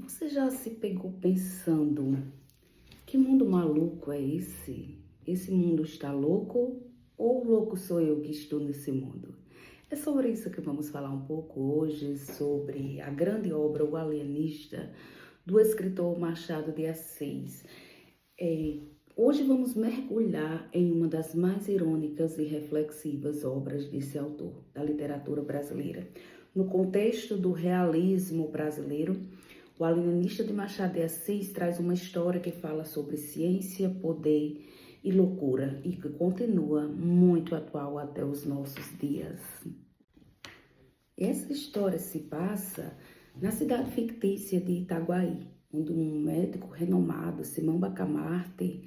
Você já se pegou pensando, que mundo maluco é esse? Esse mundo está louco ou louco sou eu que estou nesse mundo? É sobre isso que vamos falar um pouco hoje, sobre a grande obra O Alienista, do escritor Machado de Assis. Hoje vamos mergulhar em uma das mais irônicas e reflexivas obras desse autor, da literatura brasileira. No contexto do realismo brasileiro, O Alienista de Machado de Assis traz uma história que fala sobre ciência, poder e loucura e que continua muito atual até os nossos dias. Essa história se passa na cidade fictícia de Itaguaí, onde um médico renomado, Simão Bacamarte,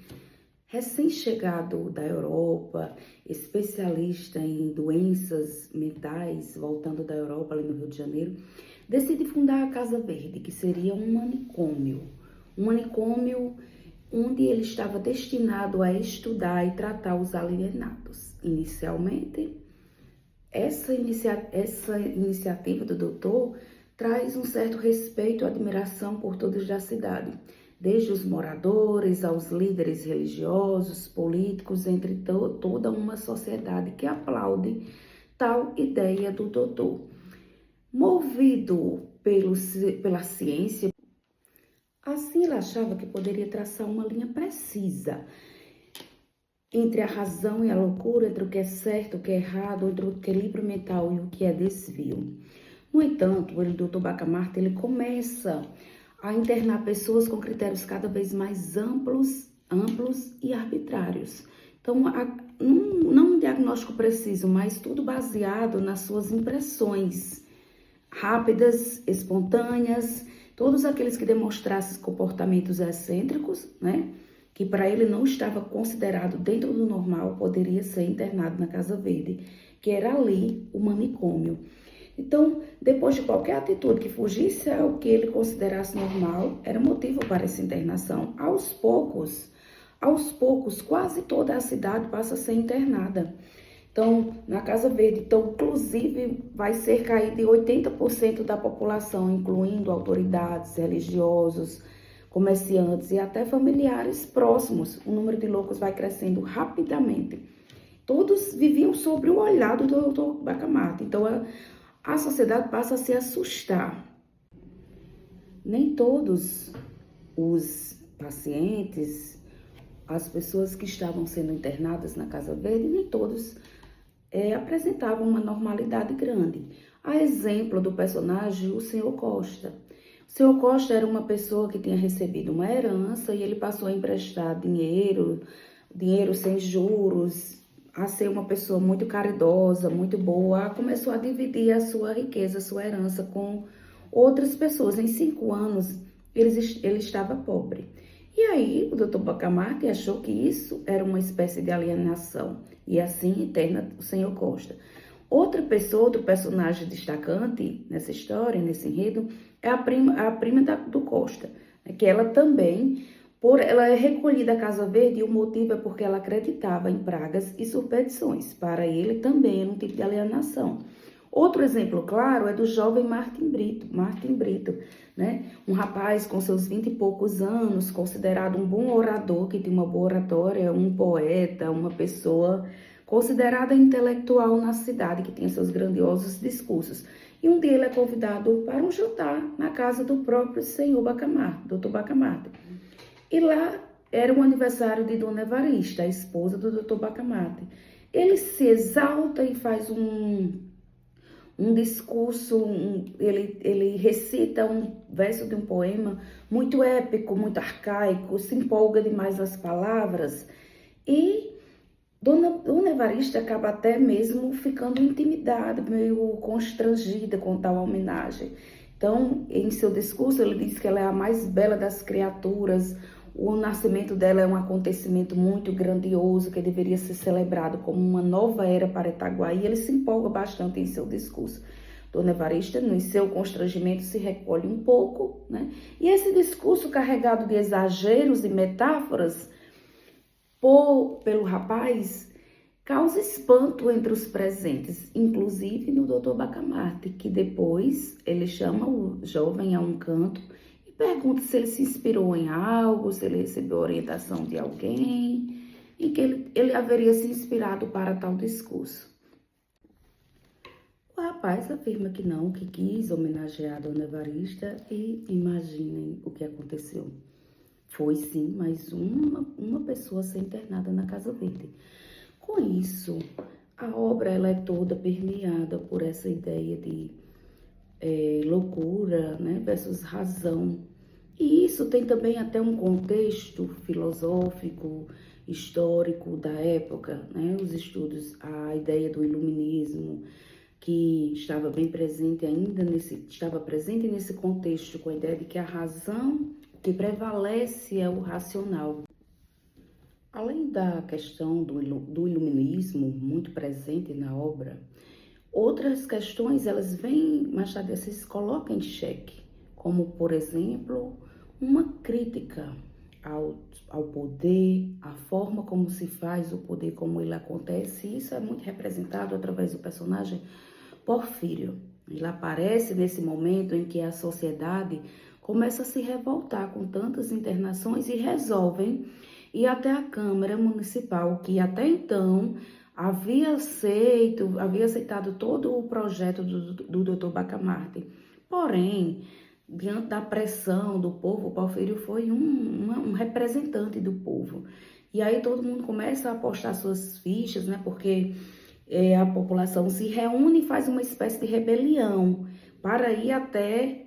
recém-chegado da Europa, especialista em doenças mentais, voltando da Europa, ali no Rio de Janeiro, decide fundar a Casa Verde, que seria um manicômio. Um manicômio onde ele estava destinado a estudar e tratar os alienados. Inicialmente, essa iniciativa do doutor traz um certo respeito e admiração por todos da cidade, desde os moradores aos líderes religiosos, políticos, entre toda uma sociedade que aplaude tal ideia do doutor. Movido pela ciência, assim ele achava que poderia traçar uma linha precisa entre a razão e a loucura, entre o que é certo, o que é errado, entre o equilíbrio mental e o que é desvio. No entanto, o Dr. Bacamarte, ele começa a internar pessoas com critérios cada vez mais amplos e arbitrários. Então, não um diagnóstico preciso, mas tudo baseado nas suas impressões rápidas, espontâneas, todos aqueles que demonstrassem comportamentos excêntricos, né? Que para ele não estava considerado dentro do normal, poderia ser internado na Casa Verde, que era ali o manicômio. Então, depois de qualquer atitude que fugisse ao que ele considerasse normal, era motivo para essa internação. Aos poucos, quase toda a cidade passa a ser internada. Então, na Casa Verde, inclusive, vai cerca aí de 80% da população, incluindo autoridades, religiosos, comerciantes e até familiares próximos. O número de loucos vai crescendo rapidamente. Todos viviam sobre o olhar do Dr. Bacamarte. Então, a sociedade passa a se assustar. Nem todos os pacientes, as pessoas que estavam sendo internadas na Casa Verde, nem todos apresentavam uma normalidade grande. A exemplo do personagem, o Sr. Costa. O Sr. Costa era uma pessoa que tinha recebido uma herança e ele passou a emprestar dinheiro sem juros, a ser uma pessoa muito caridosa, muito boa, começou a dividir a sua riqueza, a sua herança com outras pessoas. Em 5 anos, ele estava pobre. E aí, o Dr. Bacamarte achou que isso era uma espécie de alienação, e assim interna o Sr. Costa. Outra pessoa, outro personagem destacante nessa história, nesse enredo, é a prima do Costa, que ela também, ela é recolhida à Casa Verde, e o motivo é porque ela acreditava em pragas e superstições. Para ele também era um tipo de alienação. Outro exemplo claro é do jovem Martim Brito, né? Um rapaz com seus 20 e poucos anos, considerado um bom orador, que tinha uma boa oratória, um poeta, uma pessoa considerada intelectual na cidade, que tinha seus grandiosos discursos. E um dia ele é convidado para um jantar na casa do próprio senhor Bacamarte, Dr. Bacamarte. E lá era o aniversário de Dona Evarista, a esposa do Dr. Bacamarte. Ele se exalta e faz um discurso, ele recita um verso de um poema muito épico, muito arcaico, se empolga demais nas palavras e Dona Evarista acaba até mesmo ficando intimidada, meio constrangida com tal homenagem. Então, em seu discurso, ele diz que ela é a mais bela das criaturas, o nascimento dela é um acontecimento muito grandioso, que deveria ser celebrado como uma nova era para Itaguaí. Ele se empolga bastante em seu discurso. Dona Evarista, no seu constrangimento, se recolhe um pouco, né? E esse discurso carregado de exageros e metáforas pelo rapaz causa espanto entre os presentes, inclusive no Dr. Bacamarte, que depois ele chama o jovem a um canto pergunta se ele se inspirou em algo, se ele recebeu orientação de alguém, em que ele haveria se inspirado para tal discurso. O rapaz afirma que não, que quis homenagear a Dona Evarista e imaginem o que aconteceu. Foi sim mais uma pessoa a ser internada na Casa Verde. Com isso, a obra ela é toda permeada por essa ideia de loucura, né, versus razão. E isso tem também até um contexto filosófico, histórico da época, né, os estudos, a ideia do iluminismo, que estava bem presente ainda estava presente nesse contexto, com a ideia de que a razão que prevalece é o racional. Além da questão do iluminismo muito presente na obra, outras questões, elas vêm, Machado de Assis coloca em xeque, como, por exemplo, uma crítica ao poder, a forma como se faz o poder, como ele acontece. E isso é muito representado através do personagem Porfírio. Ele aparece nesse momento em que a sociedade começa a se revoltar com tantas internações e resolvem ir até a Câmara Municipal, que até então havia aceitado todo o projeto do Dr. Bacamarte. Porém, diante da pressão do povo, o Porfírio foi um representante do povo. E aí todo mundo começa a apostar suas fichas, né? Porque a população se reúne e faz uma espécie de rebelião para ir até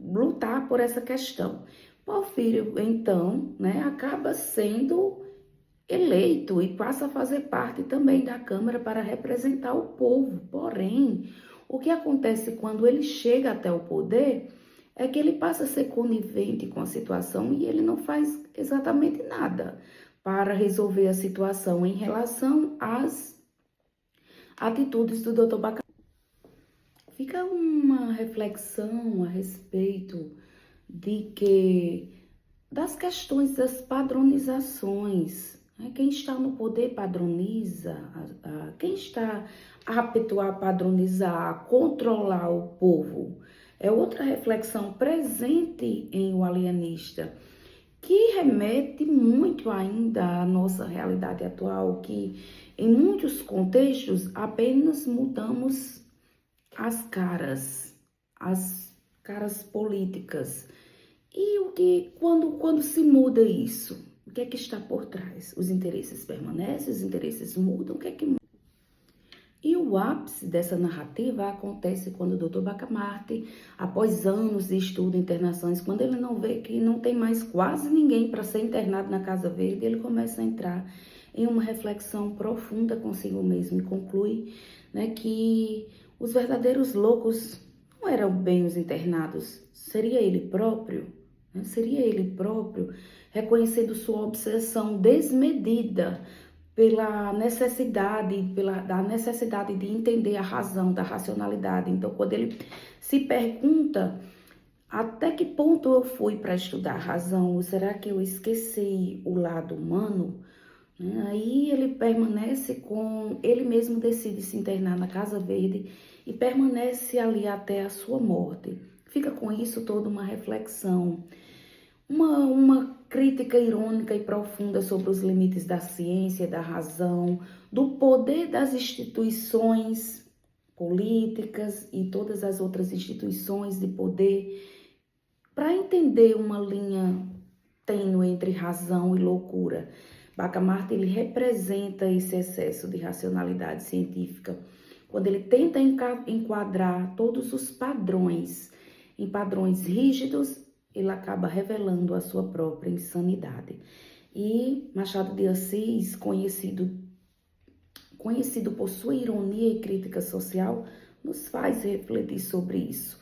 lutar por essa questão. Porfírio, então, né, acaba sendo eleito e passa a fazer parte também da Câmara para representar o povo. Porém, o que acontece quando ele chega até o poder é que ele passa a ser conivente com a situação e ele não faz exatamente nada para resolver a situação em relação às atitudes do Dr. Bacamarte. Fica uma reflexão a respeito das questões das padronizações. Né? Quem está no poder padroniza, quem está apto a padronizar, a controlar o povo. É outra reflexão presente em O Alienista, que remete muito ainda à nossa realidade atual, que em muitos contextos apenas mudamos as caras políticas. E quando se muda isso, o que é que está por trás? Os interesses permanecem, os interesses mudam, o que é que muda? E o ápice dessa narrativa acontece quando o Dr. Bacamarte, após anos de estudo e internações, quando ele não vê que não tem mais quase ninguém para ser internado na Casa Verde, ele começa a entrar em uma reflexão profunda consigo mesmo e conclui, né, que os verdadeiros loucos não eram bem os internados, seria ele próprio, né? Seria ele próprio, reconhecendo sua obsessão desmedida pela necessidade de entender a razão, da racionalidade. Então, quando ele se pergunta até que ponto eu fui para estudar a razão, ou será que eu esqueci o lado humano? Aí ele ele mesmo decide se internar na Casa Verde e permanece ali até a sua morte. Fica com isso toda uma reflexão, uma crítica irônica e profunda sobre os limites da ciência, da razão, do poder das instituições políticas e todas as outras instituições de poder, para entender uma linha tênue entre razão e loucura. Bacamarte, ele representa esse excesso de racionalidade científica, quando ele tenta enquadrar todos os padrões em padrões rígidos, ele acaba revelando a sua própria insanidade. E Machado de Assis, conhecido por sua ironia e crítica social, nos faz refletir sobre isso.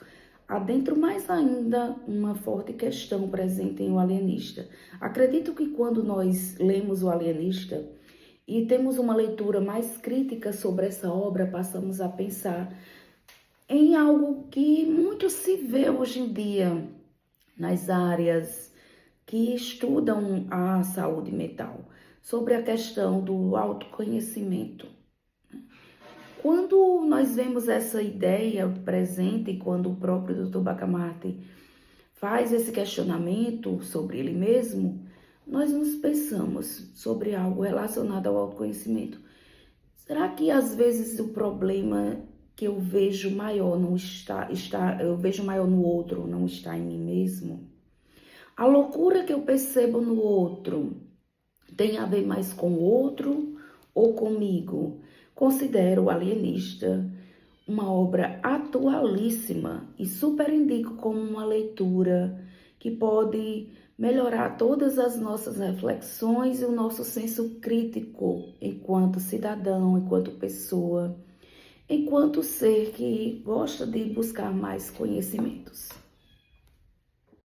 Adentro mais ainda uma forte questão presente em O Alienista. Acredito que quando nós lemos O Alienista e temos uma leitura mais crítica sobre essa obra, passamos a pensar em algo que muito se vê hoje em dia nas áreas que estudam a saúde mental, sobre a questão do autoconhecimento. Quando nós vemos essa ideia presente, quando o próprio Dr. Bacamarte faz esse questionamento sobre ele mesmo, nós nos pensamos sobre algo relacionado ao autoconhecimento. Será que às vezes o problema que eu vejo maior não eu vejo maior no outro, não está em mim mesmo? A loucura que eu percebo no outro tem a ver mais com o outro ou comigo? Considero o Alienista uma obra atualíssima e super indico como uma leitura que pode melhorar todas as nossas reflexões e o nosso senso crítico enquanto cidadão, enquanto pessoa, enquanto ser que gosta de buscar mais conhecimentos.